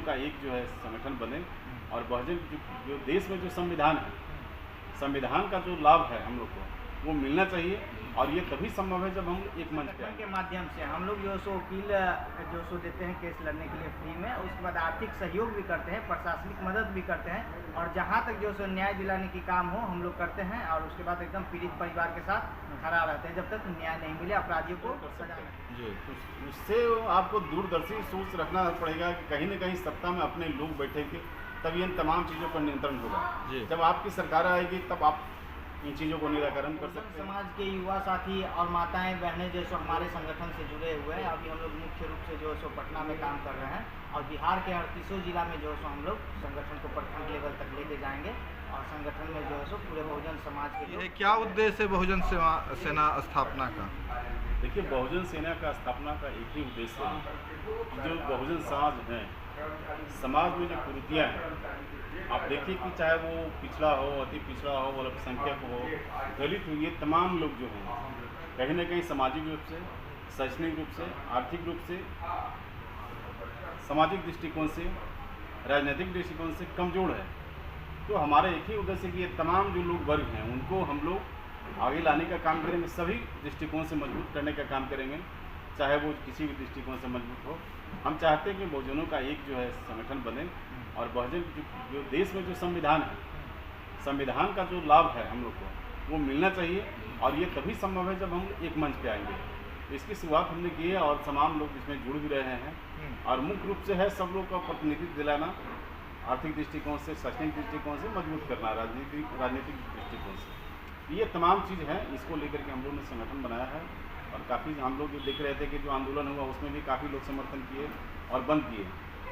बहुजनों का एक जो है संगठन बने और बहुजन जो देश में जो संविधान है, संविधान का जो लाभ है हम लोग को वो मिलना चाहिए और ये तभी संभव है जब हम एक मंच पे संगठन के माध्यम से हम लोग जो सो वकील जो सो देते हैं केस लड़ने के लिए फ्री में, उसके बाद आर्थिक सहयोग भी करते हैं, प्रशासनिक मदद भी करते हैं और जहां तक जो सो न्याय दिलाने की काम हो हम लोग करते हैं और उसके बाद एकदम पीड़ित परिवार के साथ खड़ा रहते हैं जब तक न्याय नहीं मिले, अपराधियों को सजा नहीं। जी, तो उससे आपको दूरदर्शी सोच रखना पड़ेगा कि कहीं न कहीं सत्ता में अपने लोग बैठेंगे तब इन तमाम चीज़ों पर नियंत्रण होगा। जब आपकी सरकार आएगी तब आप इन चीज़ों को निराकरण कर सकते हैं। समाज के युवा साथी और माताएं बहनें जो सो हमारे संगठन से जुड़े हुए हैं, अभी हम लोग मुख्य रूप से जो सो पटना में काम कर रहे हैं और बिहार के 38 जिला में जो सो हम लोग संगठन को प्रखंड लेवल तक लेके जाएंगे और संगठन में जो है सो पूरे बहुजन समाज के ये क्या उद्देश्य है बहुजन सेना स्थापना का? देखिए, बहुजन सेना का स्थापना का एक ही उद्देश्य है कि जो बहुजन समाज है, समाज में जो कुरीतियाँ हैं, आप देखिए कि चाहे वो पिछड़ा हो, अति पिछड़ा हो, अल्पसंख्यक हो, दलित हो, ये तमाम लोग जो हैं कहीं ना कहीं सामाजिक रूप से, शैक्षणिक रूप से, आर्थिक रूप से, सामाजिक दृष्टिकोण से, राजनीतिक दृष्टिकोण से कमज़ोर है। तो हमारा एक ही उद्देश्य है कि ये तमाम जो लोग वर्ग हैं उनको हम लोग आगे लाने का काम करेंगे, सभी दृष्टिकोण से मजबूत करने का काम करेंगे, चाहे वो किसी भी दृष्टिकोण से मजबूत हो। हम चाहते हैं कि बहुजनों का एक जो है संगठन बने और बहुजन जो देश में जो संविधान है, संविधान का जो लाभ है हम लोग को वो मिलना चाहिए और ये तभी संभव है जब हम एक मंच पे आएंगे। इसकी शुरुआत हमने की है और तमाम लोग इसमें जुड़ भी रहे हैं और मुख्य रूप से है सब लोग का प्रतिनिधित्व दिलाना, आर्थिक दृष्टिकोण से, शैक्षणिक दृष्टिकोण से मजबूत करना, राजनीतिक दृष्टिकोण से। ये तमाम चीज़ है, इसको लेकर के हम लोग ने संगठन बनाया है और काफ़ी हम लोग जो देख रहे थे कि जो आंदोलन हुआ उसमें भी काफ़ी लोग समर्थन किए और बंद किए,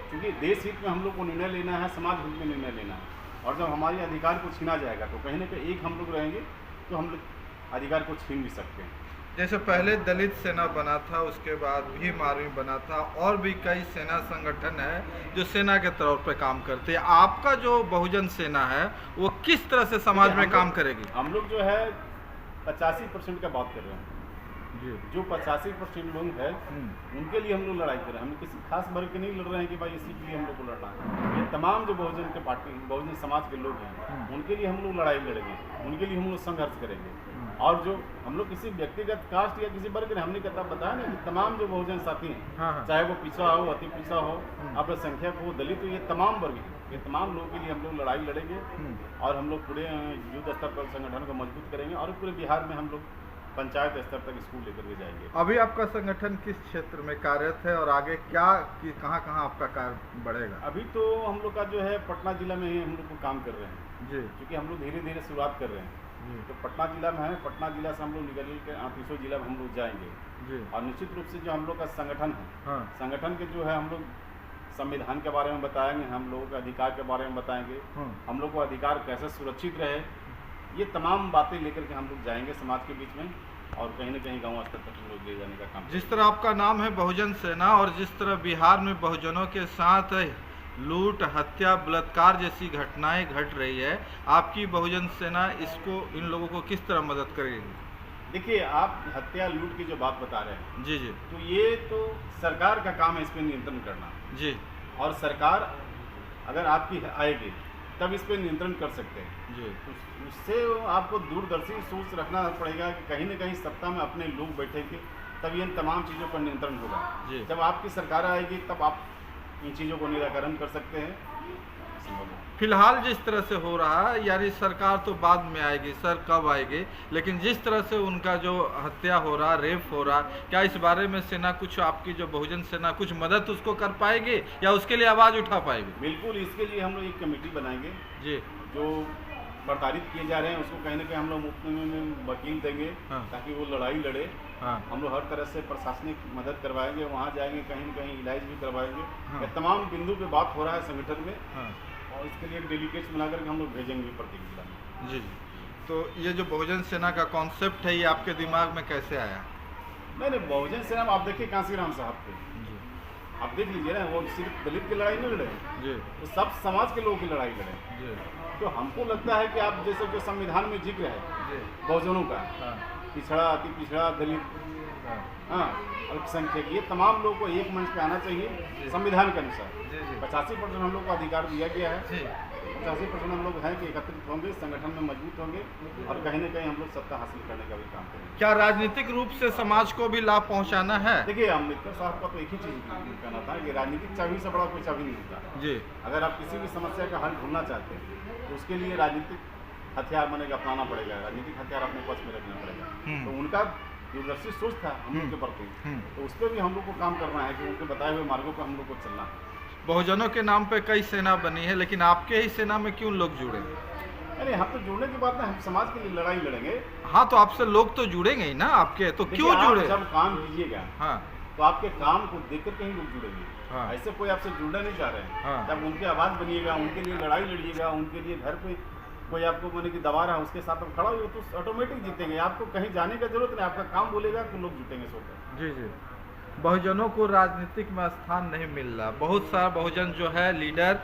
क्योंकि देश हित में हम लोग को निर्णय लेना है, समाज हित में निर्णय लेना है और जब हमारे अधिकार को छीना जाएगा तो कहीं ना कहीं एक हम लोग रहेंगे तो हम लोग अधिकार को छीन भी सकते हैं। जैसे पहले दलित सेना बना था, उसके बाद भीम आर्मी बना था और भी कई सेना संगठन है जो सेना के तौर पे काम करते हैं। आपका जो बहुजन सेना है वो किस तरह से समाज में काम करेगी? हम लोग जो है 85% का बात कर रहे हैं जी। जो 85% लोग हैं उनके लिए हम लोग लड़ाई कर रहे हैं। हम किसी खास वर्ग के नहीं लड़ रहे हैं कि भाई इसी के लिए हम लोग को लड़ना है। ये तमाम जो बहुजन के पार्टी, बहुजन समाज के लोग हैं उनके लिए हम लोग लड़ाई लड़ेंगे, उनके लिए हम लोग संघर्ष करेंगे। और जो हम लोग किसी व्यक्तिगत कास्ट या किसी वर्ग ने हमने कहता बताया ना कि तमाम जो बहुजन साथी हैं, चाहे वो पिछड़ा हो, अति पिछड़ा हो, अल्पसंख्यक हो, दलित हो, ये तमाम वर्ग हैं, ये तमाम लोगों के लिए हम लोग लड़ाई लड़ेंगे और हम लोग पूरे युद्ध स्तर पर संगठन को मजबूत करेंगे और पूरे बिहार में हम लोग पंचायत स्तर तक स्कूल लेकर के जाएंगे। अभी आपका संगठन किस क्षेत्र में कार्यरत है और आगे क्या कहाँ कहाँ आपका कार्य बढ़ेगा? अभी तो हम लोग का जो है पटना जिला में ही हम लोग को काम कर रहे हैं जी, क्योंकि हम लोग धीरे धीरे शुरुआत कर रहे हैं। तो पटना जिला में है, पटना जिला से हम लोग निकल के 38 जिला में हम लोग जाएंगे जी। और निश्चित रूप से जो हम लोग का संगठन है, संगठन के जो है हम लोग संविधान के बारे में बताएंगे, हम लोगों के अधिकार के बारे में बताएंगे, हम लोग को अधिकार कैसे सुरक्षित रहे, ये तमाम बातें लेकर के हम लोग जाएंगे समाज के बीच में और कहीं न कहीं गांव स्तर तक हम लोग ले जाने का काम। जिस तरह आपका नाम है बहुजन सेना और जिस तरह बिहार में बहुजनों के साथ लूट, हत्या, बलात्कार जैसी घटनाएं घट रही है, आपकी बहुजन सेना इसको, इन लोगों को किस तरह मदद करेगी? देखिए, आप हत्या लूट की जो बात बता रहे हैं जी जी, तो ये तो सरकार का काम है इस पर नियंत्रण करना जी। और सरकार अगर आपकी आएगी तब इस पर नियंत्रण कर सकते हैं जी। तो उससे आपको दूरदर्शी सोच रखना पड़ेगा कि कहीं ना कहीं सत्ता में अपने लोग बैठेंगे तब इन तमाम चीज़ों पर नियंत्रण होगा जी। जब आपकी सरकार आएगी तब आप इन चीज़ों को निराकरण कर सकते हैं। फिलहाल जिस तरह से हो रहा है, यानी सरकार तो बाद में आएगी, सर कब आएगी, लेकिन जिस तरह से उनका जो हत्या हो रहा, रेप हो रहा, क्या इस बारे में सेना कुछ, आपकी जो बहुजन सेना कुछ मदद उसको कर पाएगी या उसके लिए आवाज़ उठा पाएगी? बिल्कुल, इसके लिए हम लोग एक कमेटी बनाएंगे जी। जो प्रताड़ित किए जा रहे हैं उसको कहीं ना कहीं हम लोग मुफ्त में वकील देंगे ताकि वो लड़ाई लड़े। हम लोग हर तरह से प्रशासनिक मदद करवाएंगे, वहाँ जाएंगे, कहीं न कहीं इलाज भी करवाएंगे। ये तमाम बिंदु पे बात हो रहा है संगठन में और इसके लिए डेलीगेट्स बना करके हम लोग भेजेंगे प्रत्येक जिला में। जी। तो ये जो बहुजन सेना का कॉन्सेप्ट है, ये आपके दिमाग में कैसे आया? नहीं, बहुजन सेना आप देखिए कांसीराम साहब को, आप देख लीजिए ना, वो सिर्फ दलित की लड़ाई नहीं लड़े जी, तो सब समाज के लोगों की लड़ाई लड़े जी। तो हमको लगता है कि आप जैसे जो संविधान में जिक्र है बहुजनों का, पिछड़ा, अति पिछड़ा, दलित, हाँ, अल्पसंख्यक, ये तमाम लोगों को एक मंच पे आना चाहिए संविधान के अनुसार। 85% हम लोग को अधिकार दिया गया है। 85% हम लोग हैं कि एकत्रित होंगे, संगठन में मजबूत होंगे और कहीं न कहीं हम लोग सत्ता हासिल करने का भी काम करेंगे। क्या राजनीतिक रूप से समाज को भी लाभ पहुंचाना है? देखिए, अम्बेडकर साहब का तो एक ही चीज़ कहना था कि राजनीतिक चाबी से बड़ा कोई चाबी नहीं होता जी। अगर आप किसी भी समस्या का हल ढूंढना चाहते हैं तो उसके लिए राजनीतिक हथियार बनेगा, अपनाना पड़ेगा, राजनीतिक हथियार अपने पक्ष में रखना पड़ेगा। तो उनका दूरदर्शी सोच था हम लोग के प्रति, तो उस पर भी हम लोग को काम करना है कि उनके बताए हुए मार्गों पर हम लोग को चलना है। बहुजनों के नाम पे कई सेना बनी है, लेकिन आपके ही सेना में क्यों लोग जुड़े? अरे हम तो जुड़ने की बात ना, हम समाज के लिए लड़ाई लड़ेंगे। हाँ, तो आपसे लोग तो जुड़ेंगे ही ना आपके, तो क्यों आप जुड़े? जब काम कीजिएगा हाँ, तो आपके काम को देख कर कहीं लोग जुड़ेंगे। हाँ। ऐसे कोई आपसे जुड़ना नहीं चाह रहे हैं। हाँ। जब उनकी आवाज़ बनिएगा, उनके लिए लड़ाई लड़िएगा, उनके लिए घर पे कोई आपको मैंने कि दबा रहा है उसके साथ हम खड़ा हो तो ऑटोमेटिक जीतेंगे। आपको कहीं जाने की जरूरत नहीं, आपका काम बोलेगा तो लोग जुटेंगे सोकर। जी जी। बहुजनों को राजनीतिक में स्थान नहीं मिल रहा, बहुत सारा बहुजन जो है लीडर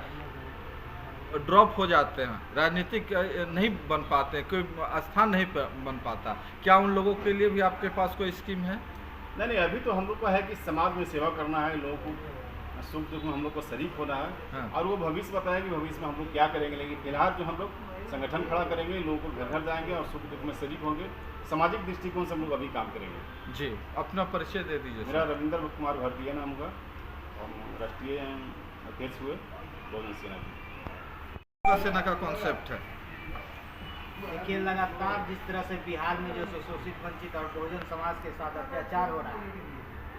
ड्रॉप हो जाते हैं, राजनीतिक नहीं बन पाते, कोई स्थान नहीं बन पाता। क्या उन लोगों के लिए भी आपके पास कोई स्कीम है? नहीं, अभी तो हम लोग का है कि समाज में सेवा करना है, लोगों को सुख दुख में हम लोग को शरीक होना है। हाँ। और वो भविष्य बताया कि भविष्य में हम लोग क्या करेंगे, लेकिन फिलहाल जो हम लोग संगठन खड़ा करेंगे, लोगों को घर घर जाएंगे और सुख दुख में शरीक होंगे, सामाजिक दृष्टिकोण से हम लोग अभी काम करेंगे। जी, अपना परिचय दे दीजिए। मेरा रविंद्र कुमार भारतीय नाम होगा और राष्ट्रीय अध्यक्ष हुए बहुजन सेना की। सेना का कॉन्सेप्ट है, देखिए लगातार जिस तरह से बिहार में जो शोषित वंचित और बहुजन समाज के साथ अत्याचार हो रहा है,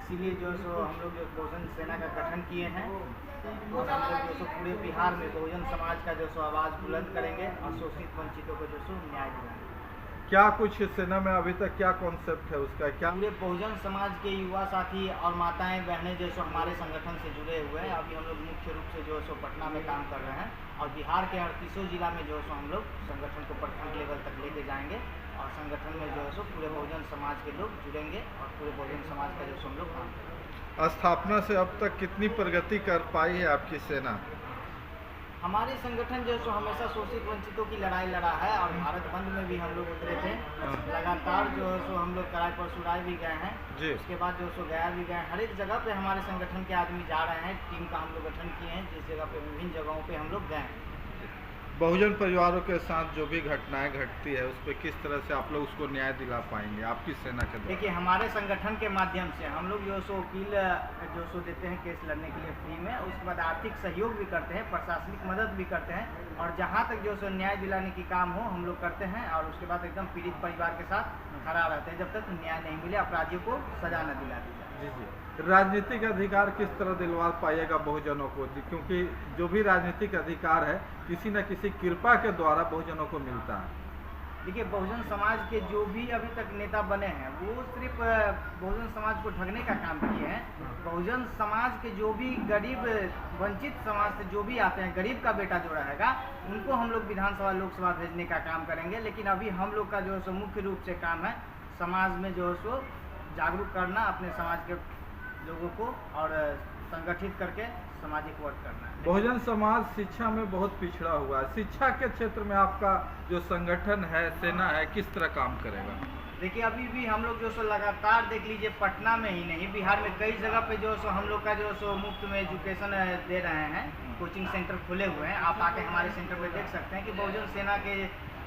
इसीलिए जो सो हम लोग जो बहुजन सेना का गठन किए हैं और हम लोग जो सो पूरे बिहार में बहुजन समाज का जो सो आवाज़ बुलंद करेंगे और शोषित वंचितों को जो सो न्याय दिलाएंगे। क्या कुछ सेना में अभी तक क्या कॉन्सेप्ट है उसका? क्या पूरे बहुजन समाज के युवा साथी और माताएं बहनें जो सो हमारे संगठन से जुड़े हुए हैं। अभी हम लोग मुख्य रूप से जो सो पटना में काम कर रहे हैं और बिहार के 38 जिला में जो सो हम लोग संगठन को प्रखंड लेवल तक लेके जाएंगे और संगठन में जो है सो पूरे बहुजन समाज के लोग जुड़ेंगे और पूरे बहुजन समाज का जो सो हम लोग काम करेंगे। स्थापना से अब तक कितनी प्रगति कर पाई है आपकी सेना? हमारे संगठन जो सो हमेशा शोषित वंचितों की लड़ाई लड़ा है और भारत बंद में भी हम लोग उतरे थे। लगातार जो है सो हम लोग कराई परसुराई भी गए हैं जी। उसके बाद जो सो गया भी गए। हर एक जगह पे हमारे संगठन के आदमी जा रहे हैं, टीम का हम लोग गठन किए हैं, जिस जगह पे विभिन्न जगहों पे हम लोग गए हैं। बहुजन परिवारों के साथ जो भी घटनाएं घटती है उस पर किस तरह से आप लोग उसको न्याय दिला पाएंगे आपकी सेना के द्वारा? देखिए, हमारे संगठन के माध्यम से हम लोग जो सो वकील जो सो देते हैं केस लड़ने के लिए फ्री में, उसके बाद आर्थिक सहयोग भी करते हैं, प्रशासनिक मदद भी करते हैं और जहाँ तक जो सो न्याय दिलाने की काम हो हम लोग करते हैं और उसके बाद एकदम पीड़ित परिवार के साथ खड़ा रहते हैं जब तक न्याय नहीं मिले, अपराधियों को सजा न दिला दी जाए। जी जी। राजनीतिक अधिकार किस तरह दिलवा पाइएगा बहुजनों को? क्योंकि जो भी राजनीतिक अधिकार है किसी न किसी कृपा के द्वारा बहुजनों को मिलता है। देखिए, बहुजन समाज के जो भी अभी तक नेता बने हैं वो सिर्फ बहुजन समाज को ठगने का काम किए हैं। बहुजन समाज के जो भी गरीब वंचित समाज से जो भी आते हैं, गरीब का बेटा जो रहेगा उनको हम लोग विधानसभा लोकसभा भेजने का काम करेंगे। लेकिन अभी हम लोग का जो है सो मुख्य रूप से काम है समाज में जो है सो जागरूक करना, अपने समाज के लोगों को और संगठित करके सामाजिक वर्क करना है। बहुजन समाज शिक्षा में बहुत पिछड़ा हुआ है, शिक्षा के क्षेत्र में आपका जो संगठन है, सेना है, किस तरह काम करेगा? देखिए, अभी भी हम लोग जो सो लगातार देख लीजिए, पटना में ही नहीं बिहार में कई जगह पे जो सो हम लोग का जो सो मुफ्त में एजुकेशन दे रहे हैं, कोचिंग सेंटर खुले हुए हैं। आप आके हमारे सेंटर पे देख सकते हैं कि बहुजन सेना के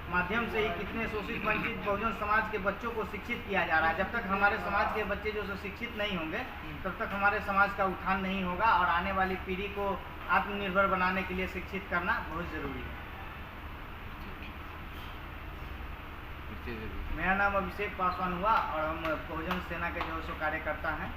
माध्यम से ही कितने शोषित वंचित बहुजन समाज के बच्चों को शिक्षित किया जा रहा है। जब तक हमारे समाज के बच्चे जो शिक्षित नहीं होंगे तब तक हमारे समाज का उत्थान नहीं होगा और आने वाली पीढ़ी को आत्मनिर्भर बनाने के लिए शिक्षित करना बहुत ज़रूरी है। मेरा नाम अभिषेक पासवान हुआ और हम बहुजन सेना के जो सो कार्यकर्ता हैं।